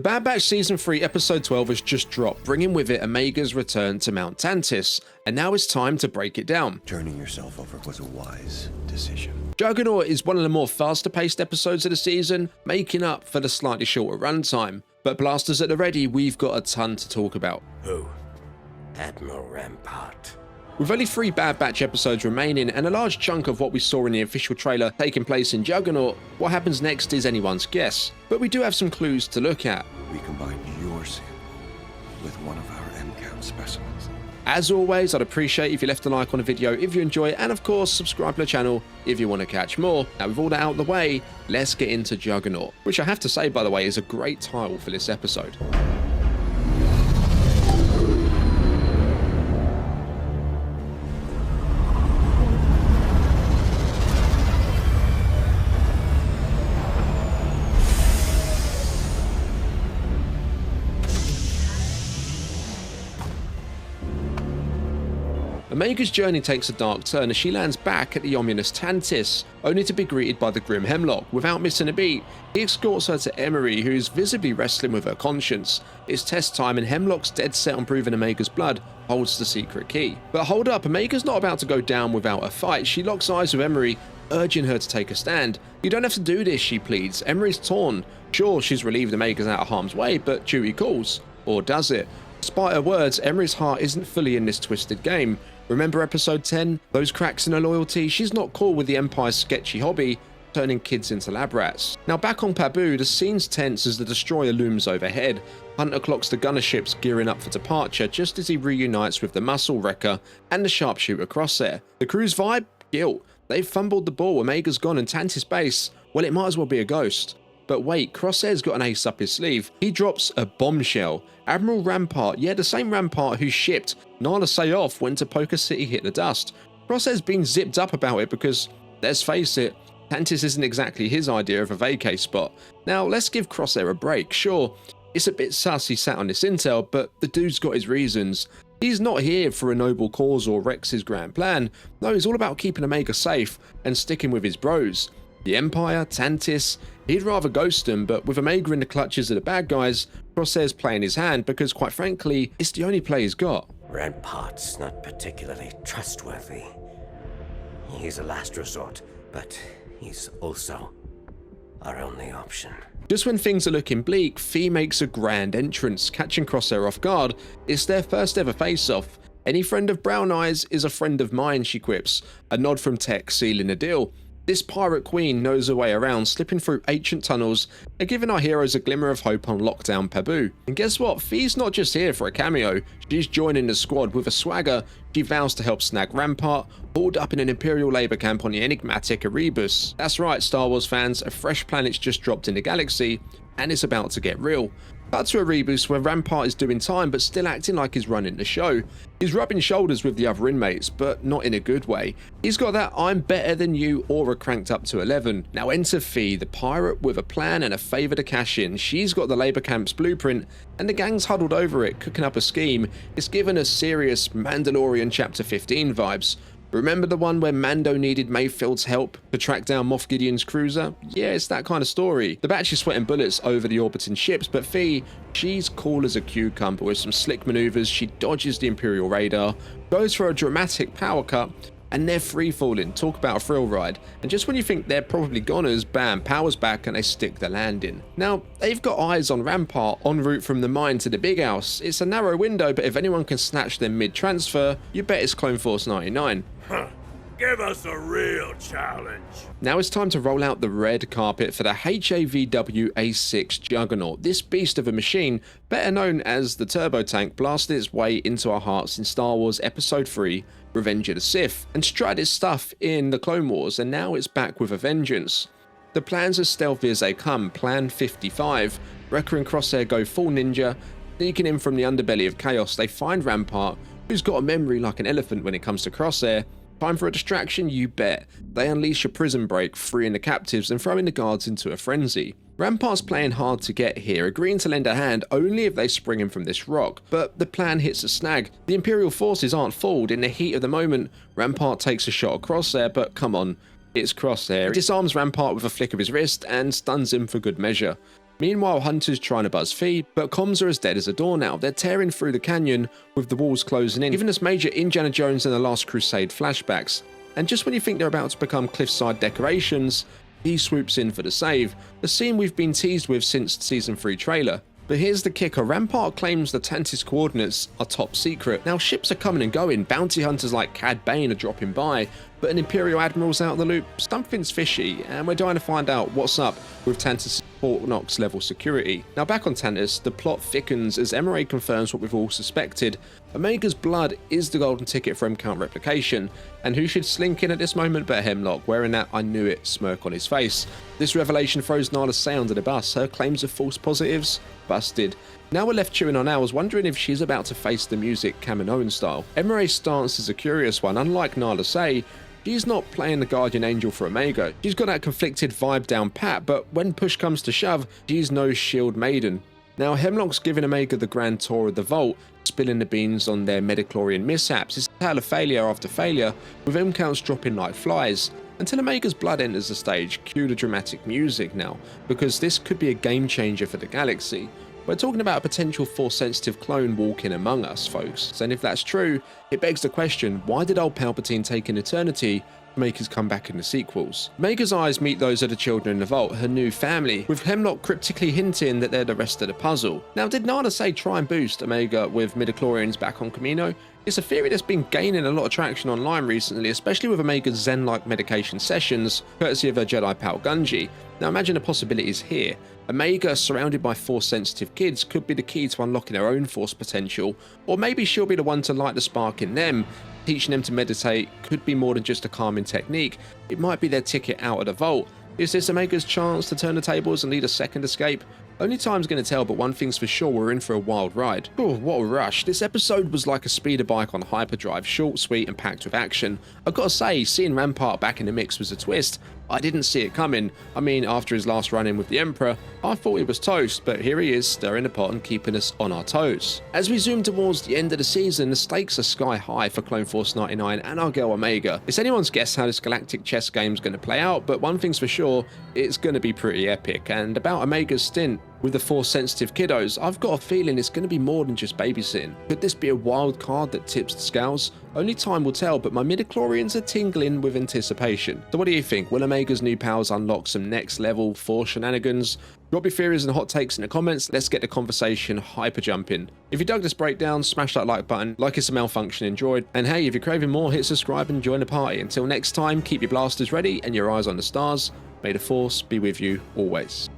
The Bad Batch Season 3 Episode 12 has just dropped, bringing with it Omega's return to Mount Tantiss, and now it's time to break it down. Turning yourself over was a wise decision. Juggernaut is one of the more faster-paced episodes of the season, making up for the slightly shorter runtime. But blasters at the ready, we've got a ton to talk about. Who? Admiral Rampart. With only 3 Bad Batch episodes remaining and a large chunk of what we saw in the official trailer taking place in Juggernaut, what happens next is anyone's guess. But we do have some clues to look at. We combined your sample with one of our MCAM specimens. As always, I'd appreciate if you left a like on the video if you enjoy it, and of course subscribe to the channel if you want to catch more. Now with all that out of the way, let's get into Juggernaut, which I have to say by the way is a great title for this episode. Omega's journey takes a dark turn as she lands back at the ominous Tantiss, only to be greeted by the grim Hemlock. Without missing a beat, he escorts her to Emery, who is visibly wrestling with her conscience. It's test time and Hemlock's dead set on proving Omega's blood holds the secret key. But hold up, Omega's not about to go down without a fight. She locks eyes with Emery, urging her to take a stand. "You don't have to do this," she pleads. Emery's torn. Sure, she's relieved Omega's out of harm's way, but duty calls. Or does it? Despite her words, Emery's heart isn't fully in this twisted game. Remember episode 10? Those cracks in her loyalty? She's not cool with the Empire's sketchy hobby, turning kids into lab rats. Now back on Pabu, the scene's tense as the destroyer looms overhead. Hunter clocks the gunner ships gearing up for departure just as he reunites with the muscle wrecker and the sharpshooter Crosshair. The crew's vibe? Guilt. They've fumbled the ball, Omega's gone and Tantiss base, well it might as well be a ghost. But wait, Crosshair's got an ace up his sleeve. He drops a bombshell. Admiral Rampart, yeah, the same Rampart who shipped Nala Say off when Poker City hit the dust. Crosshair's been zipped up about it because, let's face it, Tantiss isn't exactly his idea of a vacay spot. Now, let's give Crosshair a break. Sure, it's a bit sus he sat on this intel, but the dude's got his reasons. He's not here for a noble cause or Rex's grand plan. No, he's all about keeping Omega safe and sticking with his bros. The Empire, Tantiss, he'd rather ghost them, but with Omega in the clutches of the bad guys, Crosshair's playing his hand because, quite frankly, it's the only play he's got. Rampart's not particularly trustworthy. He's a last resort, but he's also our only option. Just when things are looking bleak, Fee makes a grand entrance, catching Crosshair off guard. It's their first ever face-off. "Any friend of Brown Eyes is a friend of mine," she quips, a nod from Tech sealing the deal. This pirate queen knows her way around, slipping through ancient tunnels and giving our heroes a glimmer of hope on lockdown Pabu. And guess what? Fee's not just here for a cameo, she's joining the squad with a swagger. She vows to help snag Rampart, hauled up in an Imperial labor camp on the enigmatic Erebus. That's right, Star Wars fans, a fresh planet's just dropped in the galaxy, and it's about to get real. Cut to Erebus where Rampart is doing time but still acting like he's running the show. He's rubbing shoulders with the other inmates, but not in a good way. He's got that "I'm better than you" aura cranked up to 11. Now enter Fee, the pirate with a plan and a favour to cash in. She's got the labour camp's blueprint and the gang's huddled over it, cooking up a scheme. It's given us serious Mandalorian Chapter 15 vibes. Remember the one where Mando needed Mayfield's help to track down Moff Gideon's cruiser? Yeah, it's that kind of story. The Batch is sweating bullets over the orbiting ships, but Fee, she's cool as a cucumber. With some slick maneuvers, she dodges the Imperial radar, goes for a dramatic power cut, and they're free-falling. Talk about a thrill ride. And just when you think they're probably goners, bam, power's back and they stick the landing. Now, they've got eyes on Rampart en route from the mine to the big house. It's a narrow window, but if anyone can snatch them mid-transfer, you bet it's Clone Force 99. Give us a real challenge. Now it's time to roll out the red carpet for the HAVW A6 Juggernaut. This beast of a machine, better known as the turbo tank, blasted its way into our hearts in Star Wars Episode 3, Revenge of the Sith, and tried its stuff in the Clone Wars, and now it's back with a vengeance. The plan's as stealthy as they come. Plan 55. Wrecker and Crosshair go full ninja. Sneaking in from the underbelly of chaos, they find Rampart, who's got a memory like an elephant when it comes to Crosshair. Time for a distraction? You bet. They unleash a prison break, freeing the captives and throwing the guards into a frenzy. Rampart's playing hard to get here, agreeing to lend a hand only if they spring him from this rock. But the plan hits a snag. The Imperial forces aren't fooled. In the heat of the moment, Rampart takes a shot at Crosshair, but come on, it's Crosshair. He disarms Rampart with a flick of his wrist and stuns him for good measure. Meanwhile, Hunter's trying to buzz feed, but comms are as dead as a door now. They're tearing through the canyon with the walls closing in, giving us major Indiana Jones and the Last Crusade flashbacks. And just when you think they're about to become cliffside decorations, he swoops in for the save, the scene we've been teased with since the Season 3 trailer. But here's the kicker, Rampart claims the Tantiss coordinates are top secret. Now ships are coming and going, bounty hunters like Cad Bane are dropping by, but an Imperial Admiral's out of the loop. Something's fishy, and we're dying to find out what's up with Tantiss' Fort Knox level security. Now back on Tantiss, the plot thickens as Emery confirms what we've all suspected. Omega's blood is the golden ticket for M-Count replication, and who should slink in at this moment but Hemlock, wearing that I knew it smirk on his face. This revelation throws Nala Se under the bus, her claims of false positives busted. Now we're left chewing on ours, wondering if she's about to face the music Kaminoan style. Emery's stance is a curious one. Unlike Nala Se, she's not playing the guardian angel for Omega. She's got that conflicted vibe down pat, but when push comes to shove, she's no shield maiden. Now Hemlock's giving Omega the grand tour of the vault, spilling the beans on their midichlorian mishaps. It's a tale of failure after failure, with M-Counts dropping like flies. Until Omega's blood enters the stage, cue the dramatic music now, because this could be a game changer for the galaxy. We're talking about a potential Force-sensitive clone walking among us, folks. And if that's true, it begs the question, why did old Palpatine take an eternity to make his comeback in the sequels? Omega's eyes meet those of the children in the vault, her new family, with Hemlock cryptically hinting that they're the rest of the puzzle. Now, did Nala Se try and boost Omega with midichlorians back on Kamino? It's a theory that's been gaining a lot of traction online recently, especially with Omega's Zen-like medication sessions, courtesy of her Jedi pal Gungi. Now imagine the possibilities here. Omega, surrounded by Force-sensitive kids, could be the key to unlocking her own Force potential, or maybe she'll be the one to light the spark in them. Teaching them to meditate could be more than just a calming technique. It might be their ticket out of the vault. Is this Omega's chance to turn the tables and lead a second escape? Only time's going to tell, but one thing's for sure, we're in for a wild ride. Oh, what a rush. This episode was like a speeder bike on hyperdrive, short, sweet and packed with action. I've got to say, seeing Rampart back in the mix was a twist. I didn't see it coming. I mean, after his last run-in with the Emperor, I thought he was toast, but here he is, stirring the pot and keeping us on our toes. As we zoom towards the end of the season, the stakes are sky high for Clone Force 99 and our girl Omega. It's anyone's guess how this galactic chess game's going to play out, but one thing's for sure, it's going to be pretty epic. And about Omega's stint with the Force-sensitive kiddos, I've got a feeling it's going to be more than just babysitting. Could this be a wild card that tips the scales? Only time will tell, but my midichlorians are tingling with anticipation. So what do you think? Will Omega's new powers unlock some next level Force shenanigans? Drop your theories and hot takes in the comments. Let's get the conversation hyper jumping. If you dug this breakdown, smash that like button, like it's a malfunctioning droid. And hey, if you're craving more, hit subscribe and join the party. Until next time, keep your blasters ready and your eyes on the stars. May the Force be with you always.